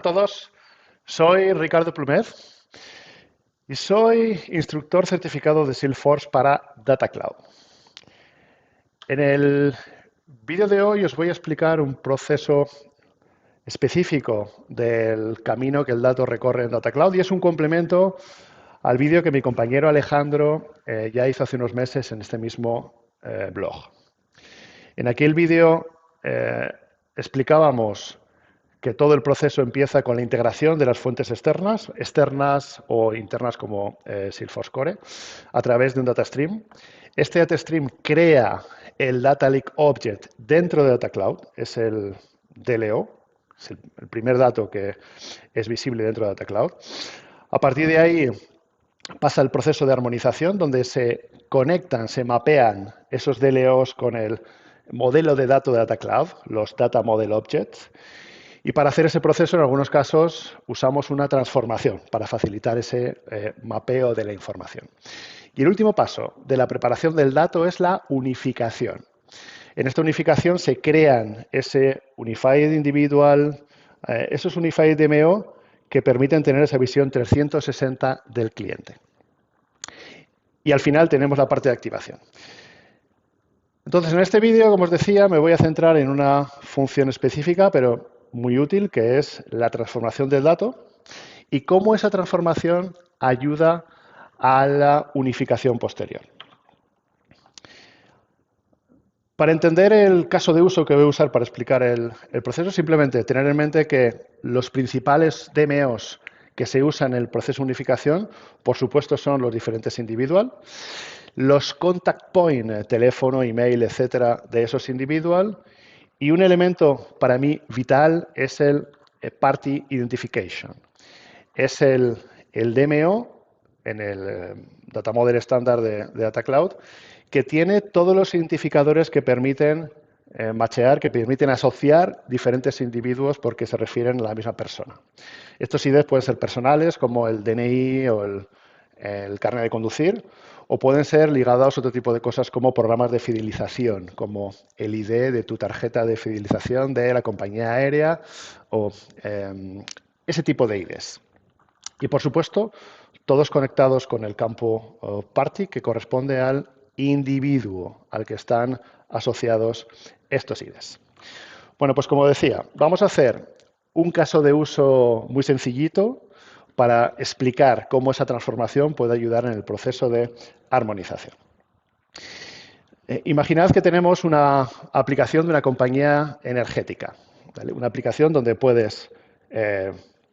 Hola a todos, soy Ricardo Plumet y soy instructor certificado de Salesforce para Data Cloud. En el vídeo de hoy os voy a explicar un proceso específico del camino que el dato recorre en Data Cloud y es un complemento al vídeo que mi compañero Alejandro ya hizo hace unos meses en este mismo blog. En aquel vídeo explicábamos que todo el proceso empieza con la integración de las fuentes externas o internas como Salesforce Core, a través de un data stream. Este data stream crea el Data Lake Object dentro de Data Cloud, es el DLO, es el primer dato que es visible dentro de Data Cloud. A partir de ahí pasa el proceso de armonización, donde se conectan, se mapean esos DLOs con el modelo de datos de Data Cloud, los Data Model Objects. Y para hacer ese proceso, en algunos casos, usamos una transformación para facilitar ese mapeo de la información. Y el último paso de la preparación del dato es la unificación. En esta unificación se crean ese Unified Individual, esos Unified DMO que permiten tener esa visión 360 del cliente. Y al final tenemos la parte de activación. Entonces, en este vídeo, como os decía, me voy a centrar en una función específica, pero muy útil, que es la transformación del dato y cómo esa transformación ayuda a la unificación posterior. Para entender el caso de uso que voy a usar para explicar el proceso, simplemente tener en mente que los principales DMOs que se usan en el proceso de unificación, por supuesto, son los diferentes individual. Los contact point, teléfono, email, etcétera, de esos individual. Y un elemento para mí vital es el Party Identification. Es el DMO en el Data Model estándar de Data Cloud que tiene todos los identificadores que permiten machear, que permiten asociar diferentes individuos porque se refieren a la misma persona. Estos IDs pueden ser personales, como el DNI o el carnet de conducir, o pueden ser ligados a otro tipo de cosas como programas de fidelización, como el ID de tu tarjeta de fidelización de la compañía aérea o ese tipo de IDs. Y, por supuesto, todos conectados con el campo Party, que corresponde al individuo al que están asociados estos IDs. Bueno, pues como decía, vamos a hacer un caso de uso muy sencillito para explicar cómo esa transformación puede ayudar en el proceso de armonización. Imaginad que tenemos una aplicación de una compañía energética, ¿vale? Una aplicación donde puedes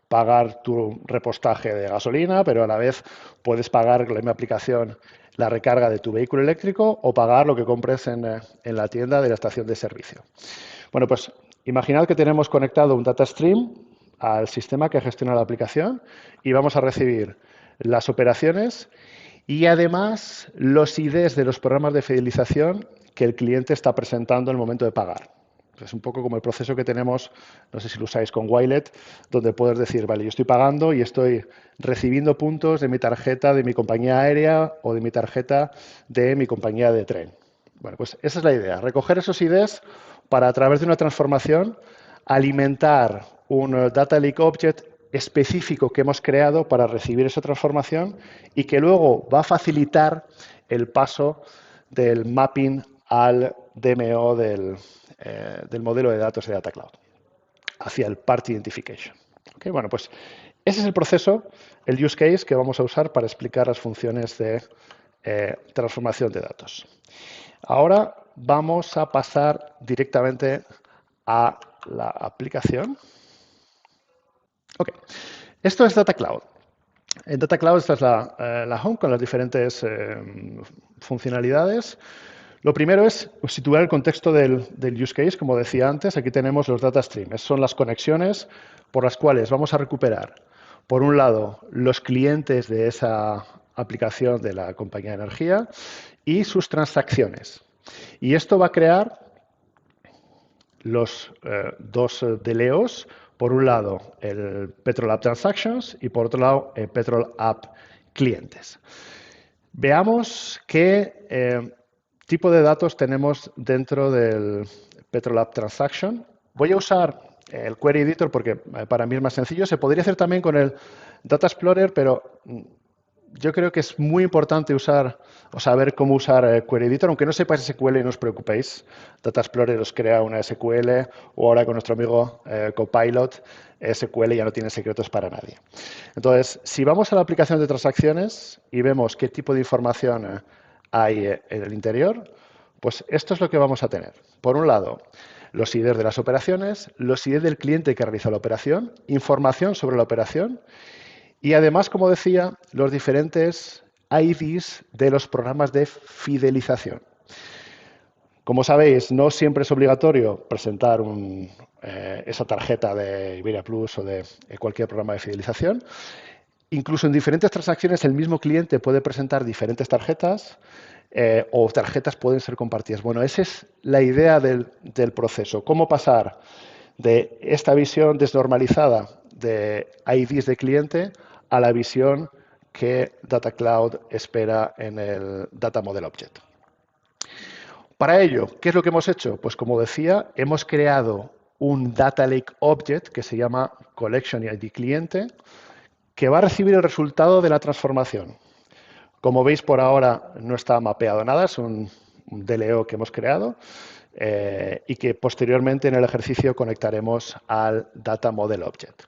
pagar tu repostaje de gasolina, pero a la vez puedes pagar con la misma aplicación la recarga de tu vehículo eléctrico o pagar lo que compres en la tienda de la estación de servicio. Bueno, pues imaginad que tenemos conectado un data stream al sistema que gestiona la aplicación y vamos a recibir las operaciones y además los IDs de los programas de fidelización que el cliente está presentando en el momento de pagar. Es un poco como el proceso que tenemos, no sé si lo usáis con Wilet, donde puedes decir, vale, yo estoy pagando y estoy recibiendo puntos de mi tarjeta de mi compañía aérea o de mi tarjeta de mi compañía de tren. Bueno, pues esa es la idea, recoger esos IDs para, a través de una transformación, alimentar un Data Lake Object específico que hemos creado para recibir esa transformación y que luego va a facilitar el paso del mapping al DMO del modelo de datos de Data Cloud hacia el Party Identification. Okay, bueno, pues ese es el proceso, el use case que vamos a usar para explicar las funciones de transformación de datos. Ahora vamos a pasar directamente a la aplicación. Okay. Esto es Data Cloud. En Data Cloud esta es la home con las diferentes funcionalidades. Lo primero es situar el contexto del use case, como decía antes. Aquí tenemos los data streams. Son las conexiones por las cuales vamos a recuperar, por un lado, los clientes de esa aplicación de la compañía de energía y sus transacciones. Y esto va a crear los dos DLOs. Por un lado, el Petrol App Transactions y por otro lado, el Petrol App Clientes. Veamos qué tipo de datos tenemos dentro del Petrol App Transaction. Voy a usar el Query Editor porque para mí es más sencillo. Se podría hacer también con el Data Explorer, pero yo creo que es muy importante usar o saber cómo usar Query Editor. Aunque no sepáis SQL, no os preocupéis. Data Explorer os crea una SQL o ahora con nuestro amigo Copilot, SQL ya no tiene secretos para nadie. Entonces, si vamos a la aplicación de transacciones y vemos qué tipo de información hay en el interior, pues esto es lo que vamos a tener. Por un lado, los IDs de las operaciones, los IDs del cliente que realiza la operación, información sobre la operación y además, como decía, los diferentes IDs de los programas de fidelización. Como sabéis, no siempre es obligatorio presentar esa tarjeta de Iberia Plus o de cualquier programa de fidelización. Incluso en diferentes transacciones el mismo cliente puede presentar diferentes tarjetas o tarjetas pueden ser compartidas. Bueno, esa es la idea del proceso. Cómo pasar de esta visión desnormalizada de IDs de cliente a la visión que Data Cloud espera en el Data Model Object. Para ello, ¿qué es lo que hemos hecho? Pues como decía, hemos creado un Data Lake Object que se llama Collection ID Cliente, que va a recibir el resultado de la transformación. Como veis, por ahora no está mapeado nada, es un DLO que hemos creado y que posteriormente en el ejercicio conectaremos al Data Model Object.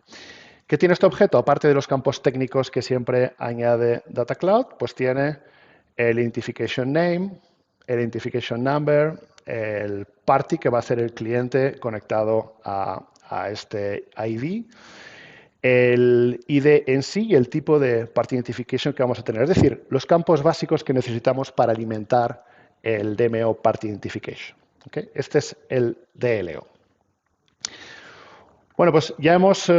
¿Qué tiene este objeto? Aparte de los campos técnicos que siempre añade Data Cloud, pues tiene el Identification Name, el Identification Number, el party, que va a ser el cliente conectado a este ID, el ID en sí y el tipo de Party Identification que vamos a tener. Es decir, los campos básicos que necesitamos para alimentar el DMO Party Identification. ¿Okay? Este es el DLO. Bueno, pues ya hemos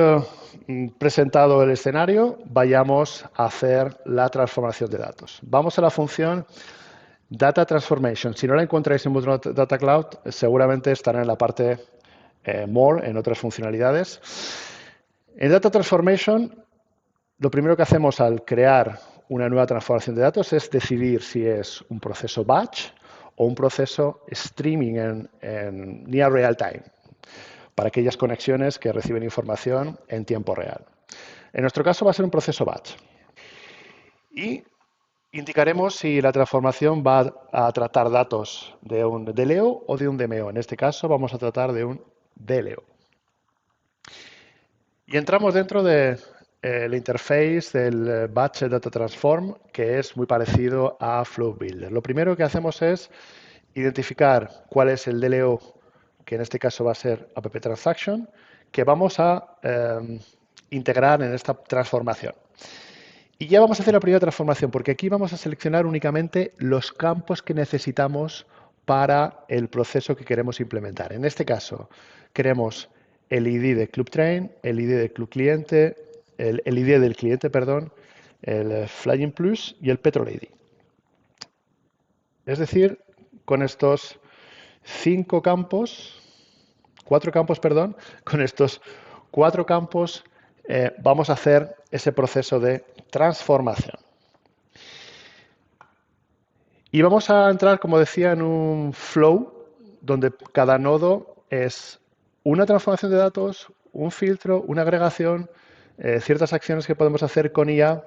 presentado el escenario. Vayamos a hacer la transformación de datos. Vamos a la función Data Transformation. Si no la encontráis en vuestro Data Cloud, seguramente estará en la parte More, en otras funcionalidades. En Data Transformation, lo primero que hacemos al crear una nueva transformación de datos es decidir si es un proceso batch o un proceso streaming en near real time, para aquellas conexiones que reciben información en tiempo real. En nuestro caso va a ser un proceso batch. Y indicaremos si la transformación va a tratar datos de un DLO o de un DMO. En este caso vamos a tratar de un DLO. Y entramos dentro de la interface del Batch Data Transform, que es muy parecido a Flow Builder. Lo primero que hacemos es identificar cuál es el DLO, que en este caso va a ser app transaction, que vamos a integrar en esta transformación. Y ya vamos a hacer la primera transformación, porque aquí vamos a seleccionar únicamente los campos que necesitamos para el proceso que queremos implementar. En este caso, queremos el ID de Club Train, el ID del Club Cliente, el ID del cliente, perdón, el Flying Plus y el Petrol ID. Es decir, con estos cuatro campos, con estos cuatro campos vamos a hacer ese proceso de transformación. Y vamos a entrar, como decía, en un flow donde cada nodo es una transformación de datos, un filtro, una agregación, ciertas acciones que podemos hacer con IA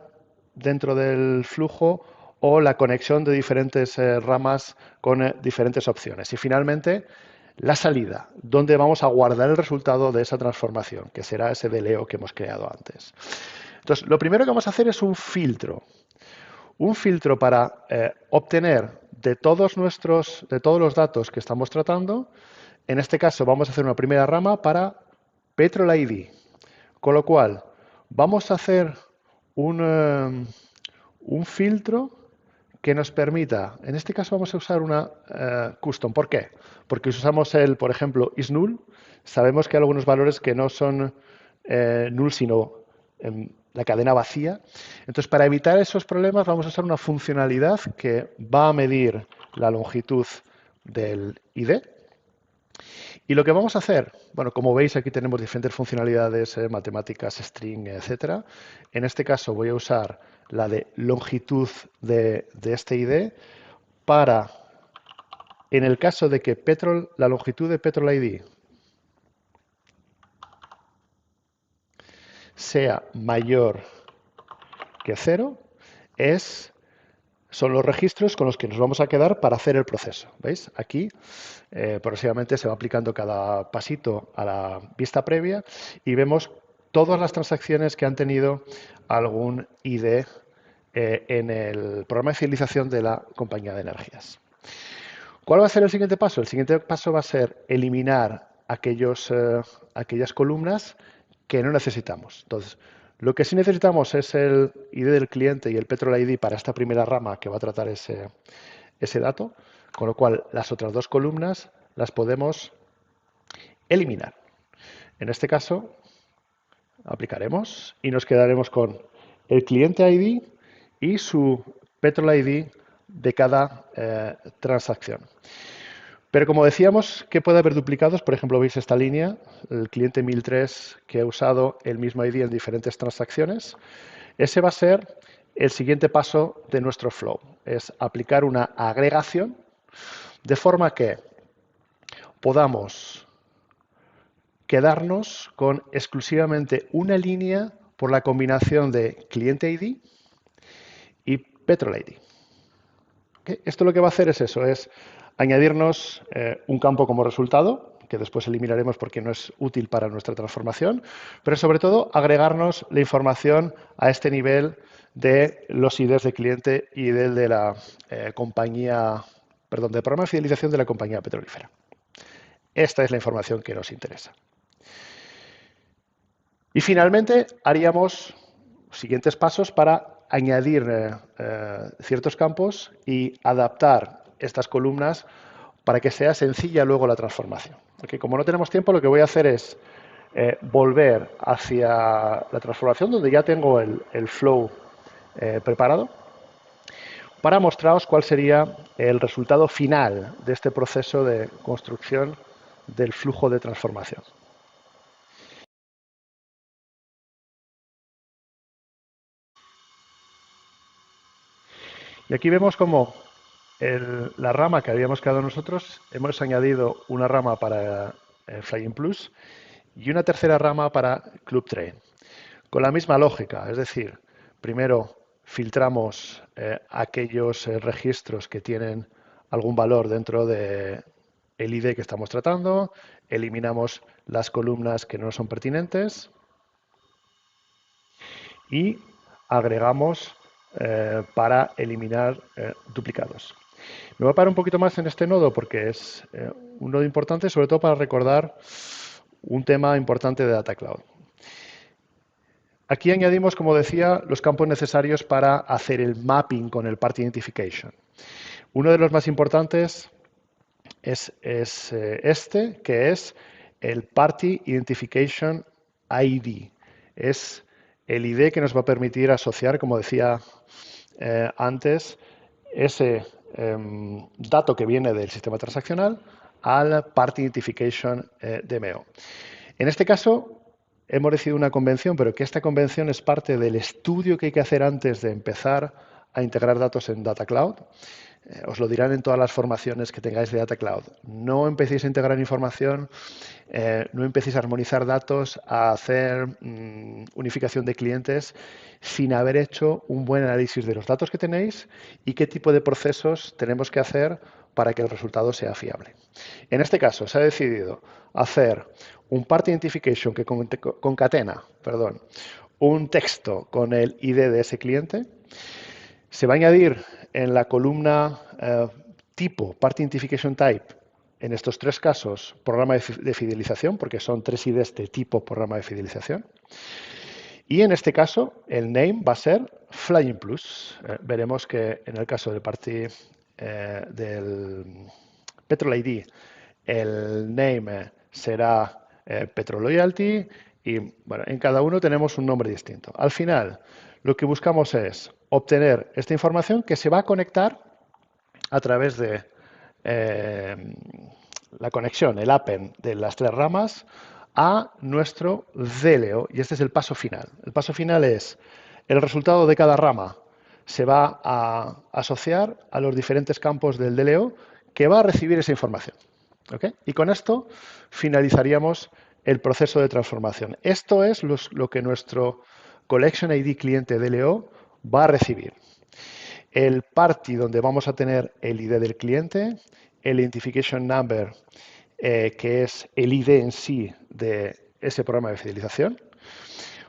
dentro del flujo o la conexión de diferentes ramas con diferentes opciones. Y finalmente, la salida, donde vamos a guardar el resultado de esa transformación, que será ese DLO que hemos creado antes. Entonces, lo primero que vamos a hacer es un filtro. Un filtro para obtener de todos los datos que estamos tratando. En este caso vamos a hacer una primera rama para Petrol ID. Con lo cual, vamos a hacer un filtro que nos permita, en este caso vamos a usar una custom. ¿Por qué? Porque si usamos por ejemplo, isNull, sabemos que hay algunos valores que no son null, sino la cadena vacía. Entonces, para evitar esos problemas, vamos a usar una funcionalidad que va a medir la longitud del ID. Y lo que vamos a hacer, bueno, como veis, aquí tenemos diferentes funcionalidades, matemáticas, string, etcétera. En este caso voy a usar la de longitud de este ID para, en el caso de que la longitud de Petrol ID sea mayor que 0 son los registros con los que nos vamos a quedar para hacer el proceso. ¿Veis? Aquí progresivamente se va aplicando cada pasito a la vista previa y vemos todas las transacciones que han tenido algún ID en el programa de fidelización de la compañía de energías. ¿Cuál va a ser el siguiente paso? El siguiente paso va a ser eliminar aquellas columnas que no necesitamos. Entonces, lo que sí necesitamos es el ID del cliente y el Petrol ID para esta primera rama que va a tratar ese dato, con lo cual las otras dos columnas las podemos eliminar. En este caso, aplicaremos y nos quedaremos con el cliente ID y su Petrol ID de cada transacción. Pero como decíamos, que puede haber duplicados. Por ejemplo, veis esta línea, el cliente 1003 que ha usado el mismo ID en diferentes transacciones. Ese va a ser el siguiente paso de nuestro flow. Es aplicar una agregación de forma que podamos quedarnos con exclusivamente una línea por la combinación de cliente ID y Petrol ID. ¿Okay? Esto lo que va a hacer es eso, es añadirnos un campo como resultado, que después eliminaremos porque no es útil para nuestra transformación, pero sobre todo agregarnos la información a este nivel de los IDs de cliente y del de la compañía, perdón, del programa de fidelización de la compañía petrolífera. Esta es la información que nos interesa. Y finalmente haríamos siguientes pasos para añadir ciertos campos y adaptar estas columnas para que sea sencilla luego la transformación. Porque como no tenemos tiempo, lo que voy a hacer es volver hacia la transformación donde ya tengo el flow preparado para mostraros cuál sería el resultado final de este proceso de construcción del flujo de transformación. Y aquí vemos cómo la rama que habíamos creado nosotros, hemos añadido una rama para Flying Plus y una tercera rama para Club Train. Con la misma lógica, es decir, primero filtramos aquellos registros que tienen algún valor dentro del ID que estamos tratando, eliminamos las columnas que no son pertinentes y agregamos para eliminar duplicados. Me voy a parar un poquito más en este nodo porque es un nodo importante, sobre todo para recordar un tema importante de Data Cloud. Aquí añadimos, como decía, los campos necesarios para hacer el mapping con el Party Identification. Uno de los más importantes es este, que es el Party Identification ID. Es el ID que nos va a permitir asociar, como decía antes, ese dato que viene del sistema transaccional al Party Identification DMO. En este caso, hemos decidido una convención, pero que esta convención es parte del estudio que hay que hacer antes de empezar a integrar datos en Data Cloud. Os lo dirán en todas las formaciones que tengáis de Data Cloud. No empecéis a integrar información, no empecéis a armonizar datos, a hacer unificación de clientes sin haber hecho un buen análisis de los datos que tenéis y qué tipo de procesos tenemos que hacer para que el resultado sea fiable. En este caso, se ha decidido hacer un Party Identification que concatena un texto con el ID de ese cliente. Se va a añadir en la columna tipo, Party Identification Type, en estos tres casos, programa de fidelización, porque son tres IDs de tipo programa de fidelización. Y en este caso, el name va a ser Flying Plus. Veremos que en el caso del Party del Petrol ID, el name será Petrol Loyalty y bueno, en cada uno tenemos un nombre distinto. Al final, lo que buscamos es obtener esta información que se va a conectar a través de la conexión, el append de las tres ramas a nuestro DLO y este es el paso final. El paso final es el resultado de cada rama se va a asociar a los diferentes campos del DLO que va a recibir esa información. ¿Okay? Y con esto finalizaríamos el proceso de transformación. Esto es lo que nuestro Collection ID cliente DLO va a recibir. El party donde vamos a tener el ID del cliente, el identification number, que es el ID en sí de ese programa de fidelización,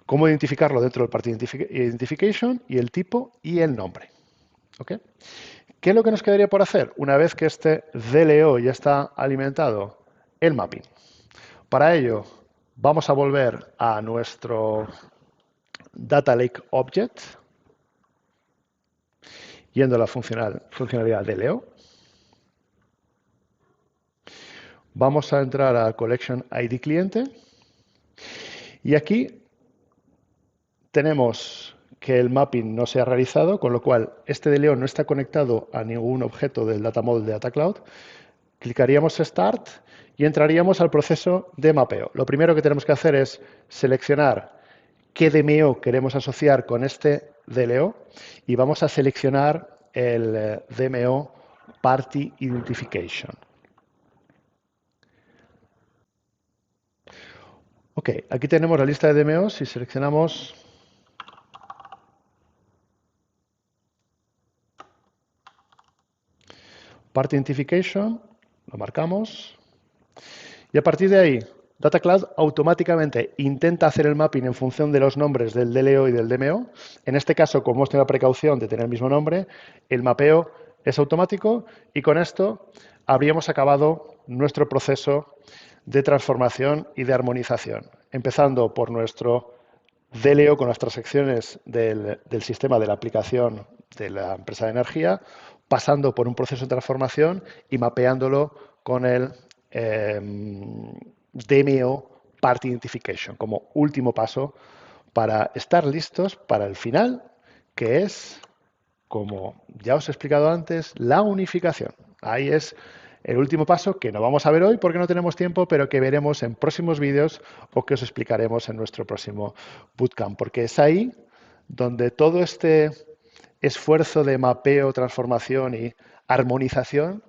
cómo identificarlo dentro del party identification y el tipo y el nombre. ¿Okay? ¿Qué es lo que nos quedaría por hacer? Una vez que este DLO ya está alimentado, el mapping. Para ello, vamos a volver a nuestro Data Lake Object, yendo a la funcionalidad DLO. Vamos a entrar a Collection ID cliente y aquí tenemos que el mapping no se ha realizado, con lo cual este DLO no está conectado a ningún objeto del Data Model de Data Cloud. Clicaríamos Start y entraríamos al proceso de mapeo. Lo primero que tenemos que hacer es seleccionar qué DMO queremos asociar con este DLO y vamos a seleccionar el DMO Party Identification. Ok, aquí tenemos la lista de DMOs y seleccionamos Party Identification, lo marcamos y a partir de ahí Data Cloud automáticamente intenta hacer el mapping en función de los nombres del DLO y del DMO. En este caso, como hemos tenido la precaución de tener el mismo nombre, el mapeo es automático y con esto habríamos acabado nuestro proceso de transformación y de armonización, empezando por nuestro DLO con las transacciones del sistema de la aplicación de la empresa de energía, pasando por un proceso de transformación y mapeándolo con el DMO Party Identification como último paso para estar listos para el final, que es, como ya os he explicado antes, la unificación. Ahí es el último paso que no vamos a ver hoy porque no tenemos tiempo, pero que veremos en próximos vídeos o que os explicaremos en nuestro próximo bootcamp, porque es ahí donde todo este esfuerzo de mapeo, transformación y armonización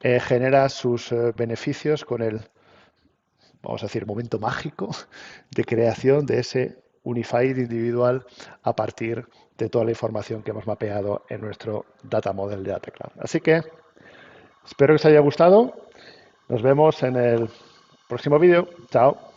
genera sus beneficios con el, vamos a decir, momento mágico de creación de ese unified individual a partir de toda la información que hemos mapeado en nuestro data model de Data Cloud. Así que espero que os haya gustado. Nos vemos en el próximo vídeo. Chao.